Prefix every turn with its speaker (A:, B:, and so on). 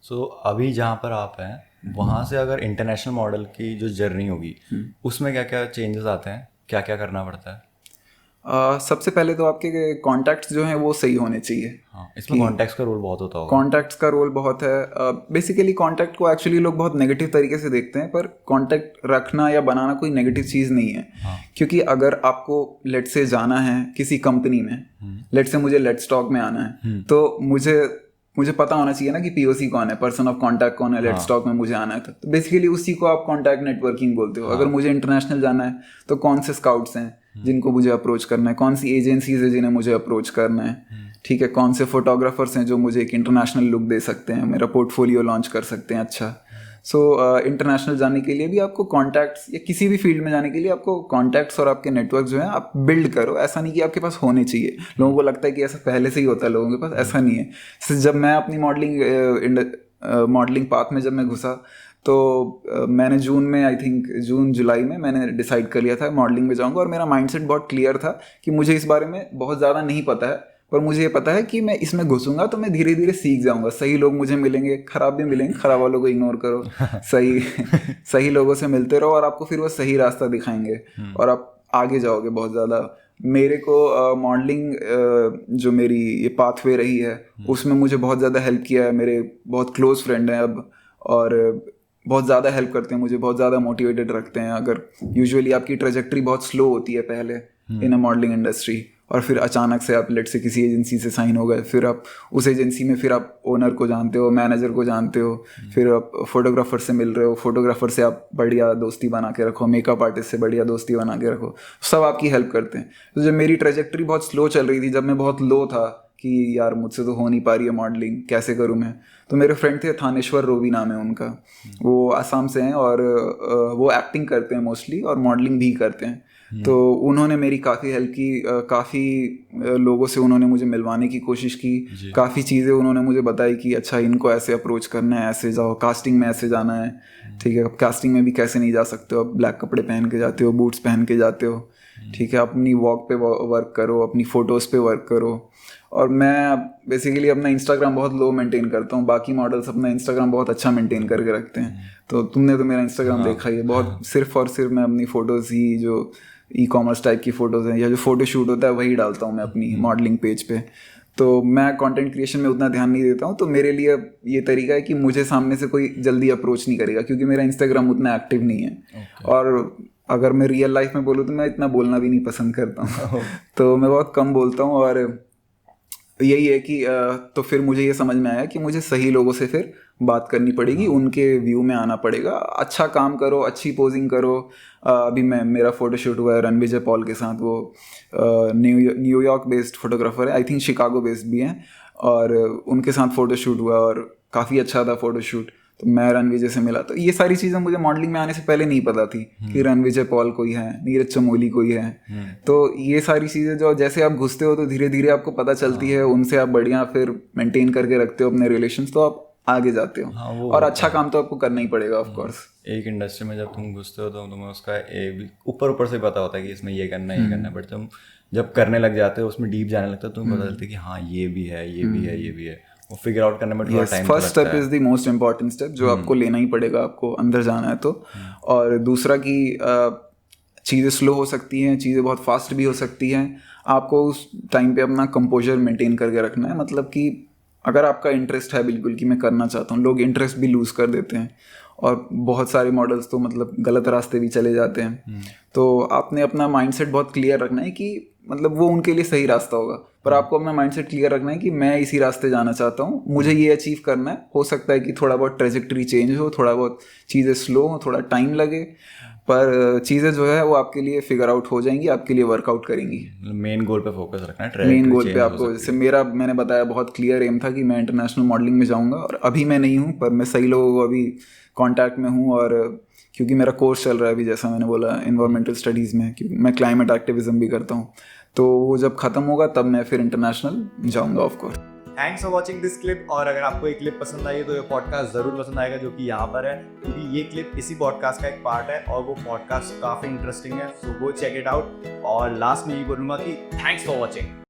A: सो अभी जहाँ पर आप हैं वहाँ से अगर इंटरनेशनल मॉडल की जो जर्नी होगी उसमें क्या क्या चेंजेस आते हैं, क्या क्या करना पड़ता है?
B: सबसे पहले तो आपके कॉन्टैक्ट्स जो हैं वो सही होने चाहिए।
A: हाँ, इसमें कॉन्टेक्स्ट का रोल बहुत होता होगा।
B: कॉन्टैक्ट्स का रोल बहुत है। बेसिकली कॉन्टैक्ट को एक्चुअली लोग बहुत नेगेटिव तरीके से देखते हैं, पर कॉन्टैक्ट रखना या बनाना कोई नेगेटिव चीज़ नहीं है। क्योंकि अगर आपको लेट से जाना है किसी कंपनी में, लेट से मुझे लेट्स टॉक में आना है, तो मुझे पता होना चाहिए ना कि पीओसी कौन है, पर्सन ऑफ कांटेक्ट कौन है, लेट्स टॉक में मुझे आना है। तो बेसिकली उसी को आप कांटेक्ट नेटवर्किंग बोलते हो। अगर मुझे इंटरनेशनल जाना है तो कौन से स्काउट्स हैं जिनको मुझे अप्रोच करना है, कौन सी एजेंसीज है जिन्हें मुझे अप्रोच करना है, ठीक है, कौन से फोटोग्राफर्स हैं जो मुझे एक इंटरनेशनल लुक दे सकते हैं, मेरा पोर्टफोलियो लॉन्च कर सकते हैं। अच्छा, सो इंटरनेशल जाने के लिए भी आपको कॉन्टैक्ट्स, या किसी भी फील्ड में जाने के लिए आपको कॉन्टैक्ट्स और आपके नेटवर्क जो है आप बिल्ड करो। ऐसा नहीं कि आपके पास होने चाहिए। लोगों को लगता है कि ऐसा पहले से ही होता है लोगों के पास, ऐसा नहीं है। जब मैं अपनी मॉडलिंग पाथ में जब मैं घुसा तो मैंने जून में, आई थिंक जून जुलाई में मैंने डिसाइड कर लिया था मॉडलिंग में जाऊंगा। और मेरा माइंडसेट बहुत क्लियर था कि मुझे इस बारे में बहुत ज़्यादा नहीं पता है, पर मुझे ये पता है कि मैं इसमें घुसूंगा तो मैं धीरे धीरे सीख जाऊंगा। सही लोग मुझे मिलेंगे, खराब भी मिलेंगे, खराब वालों को इग्नोर करो, सही लोगों से मिलते रहो और आपको फिर वो सही रास्ता दिखाएंगे और आप आगे जाओगे बहुत ज़्यादा। मेरे को मॉडलिंग जो मेरी ये पाथवे रही है उसमें मुझे बहुत ज़्यादा हेल्प किया है। मेरे बहुत क्लोज फ्रेंड हैं अब, और बहुत ज़्यादा हेल्प करते हैं मुझे, बहुत ज़्यादा मोटिवेटेड रखते हैं। अगर यूजुअली आपकी ट्रेजेक्ट्री बहुत स्लो होती है पहले इन अ मॉडलिंग इंडस्ट्री, और फिर अचानक से आप लेट से किसी एजेंसी से साइन हो गए, फिर आप उस एजेंसी में फिर आप ओनर को जानते हो, मैनेजर को जानते हो, फिर आप फोटोग्राफर से मिल रहे हो, फोटोग्राफर से आप बढ़िया दोस्ती बना के रखो, मेकअप आर्टिस्ट से बढ़िया दोस्ती बना के रखो, सब आपकी हेल्प करते हैं। तो जब मेरी ट्रेजेक्ट्री बहुत स्लो चल रही थी, जब मैं बहुत लो था कि यार मुझसे तो हो नहीं पा रही है मॉडलिंग, कैसे करूँ मैं, तो मेरे फ्रेंड थे, थानेश्वर रोवी नाम है उनका, वो आसाम से हैं और वो एक्टिंग करते हैं मोस्टली और मॉडलिंग भी करते हैं। तो उन्होंने मेरी काफ़ी हेल्प की, काफ़ी लोगों से उन्होंने मुझे मिलवाने की कोशिश की, काफ़ी चीज़ें उन्होंने मुझे बताई कि अच्छा इनको ऐसे अप्रोच करना है, ऐसे जाओ, कास्टिंग में ऐसे जाना है, ठीक है, अब कास्टिंग में भी कैसे नहीं जा सकते हो, अब ब्लैक कपड़े पहन के जाते हो, बूट्स पहन के जाते हो, ठीक है, अपनी वॉक पे वर्क करो, अपनी फ़ोटोज़ पे वर्क करो। और मैं बेसिकली अपना इंस्टाग्राम बहुत लो मेंटेन करता हूँ, बाकी मॉडल्स अपना इंस्टाग्राम बहुत अच्छा मेंटेन करके रखते हैं। तो तुमने तो मेरा इंस्टाग्राम देखा ही है, बहुत सिर्फ और सिर्फ मैं अपनी फ़ोटोज़ ही, जो ई कॉमर्स टाइप की फ़ोटोज़ हैं या जो फ़ोटो शूट होता है वही डालता हूँ मैं अपनी मॉडलिंग पेज पे। तो मैं कंटेंट क्रिएशन में उतना ध्यान नहीं देता हूँ। तो मेरे लिए ये तरीका है कि मुझे सामने से कोई जल्दी अप्रोच नहीं करेगा, क्योंकि मेरा इंस्टाग्राम उतना एक्टिव नहीं है। और अगर मैं रियल लाइफ में बोलूँ तो मैं इतना बोलना भी नहीं पसंद करता हूँ तो मैं बहुत कम बोलता हूँ। और यही है कि तो फिर मुझे ये समझ में आया कि मुझे सही लोगों से फिर बात करनी पड़ेगी, उनके व्यू में आना पड़ेगा, अच्छा काम करो, अच्छी पोजिंग करो। अभी मेरा फ़ोटोशूट हुआ है रणविजय पॉल के साथ, वो न्यूयॉर्क बेस्ड फोटोग्राफर है, आई थिंक शिकागो बेस्ड भी हैं, और उनके साथ फ़ोटोशूट हुआ और काफ़ी अच्छा था फ़ोटोशूट। तो मैं रणविजय से मिला, तो ये सारी चीज़ें मुझे मॉडलिंग में आने से पहले नहीं पता थी कि रणविजय पॉल कोई है, नीरज चमोली कोई है। तो ये सारी चीज़ें जो जैसे आप घुसते हो तो धीरे धीरे आपको पता चलती है, उनसे आप बढ़िया फिर मेंटेन करके रखते हो अपने रिलेशंस, तो आप आगे जाते हो। और अच्छा काम तो आपको करना ही पड़ेगा ऑफ कोर्स।
A: एक इंडस्ट्री में जब तुम घुसते हो तो तुम्हें उसका ऊपर ऊपर से पता होता है कि इसमें ये करना है, ये करना है, बट तुम जब करने लग जाते हो, उसमें डीप जाने लगता है, तुम्हें पता चलता है कि हाँ ये भी है, ये भी है, ये भी है। वो फिगर आउट करने में थोड़ा time
B: first step is the most important step, जो आपको लेना ही पड़ेगा, आपको अंदर जाना है तो। और दूसरा कि चीज़ें स्लो हो सकती हैं, चीज़ें बहुत फास्ट भी हो सकती हैं, आपको उस टाइम पे अपना कंपोजर मेंटेन करके रखना है। मतलब कि अगर आपका इंटरेस्ट है बिल्कुल कि मैं करना चाहता हूँ, लोग इंटरेस्ट भी लूज़ कर देते हैं और बहुत सारे मॉडल्स तो मतलब गलत रास्ते भी चले जाते हैं। तो आपने अपना माइंडसेट बहुत क्लियर रखना है कि मतलब वो उनके लिए सही रास्ता होगा, पर आपको अपना माइंडसेट क्लियर रखना है कि मैं इसी रास्ते जाना चाहता हूँ, मुझे ये अचीव करना है। हो सकता है कि थोड़ा बहुत ट्रेजेक्टरी चेंज हो, थोड़ा बहुत चीज़ें स्लो हो, थोड़ा टाइम लगे, पर चीज़ें जो है वो आपके लिए फिगर आउट हो जाएंगी, आपके लिए वर्कआउट करेंगी।
A: मेन गोल पे फोकस रखना है,
B: मेन गोल पे आपको, जैसे मैंने बताया बहुत क्लियर एम था कि मैं इंटरनेशनल मॉडलिंग में जाऊंगा, और अभी मैं नहीं हूँ, पर मैं सही लोगों को अभी कांटेक्ट में हूँ। और क्योंकि मेरा कोर्स चल रहा है अभी, जैसा मैंने बोला, एनवायरमेंटल स्टडीज़ में, क्योंकि मैं क्लाइमेट एक्टिविज्म भी करता हूँ, तो वो जब ख़त्म होगा तब मैं फिर इंटरनेशनल जाऊँगा of course.
A: Thanks for watching this clip. और अगर आपको ये क्लिप पसंद आई है तो ये पॉडकास्ट ज़रूर पसंद आएगा, जो कि यहाँ पर है, क्योंकि ये क्लिप इसी पॉडकास्ट का एक पार्ट है और वो पॉडकास्ट काफ़ी इंटरेस्टिंग है। सो गो चेक इट आउट। और लास्ट में ये बोलूँगा कि थैंक्स फॉर वॉचिंग।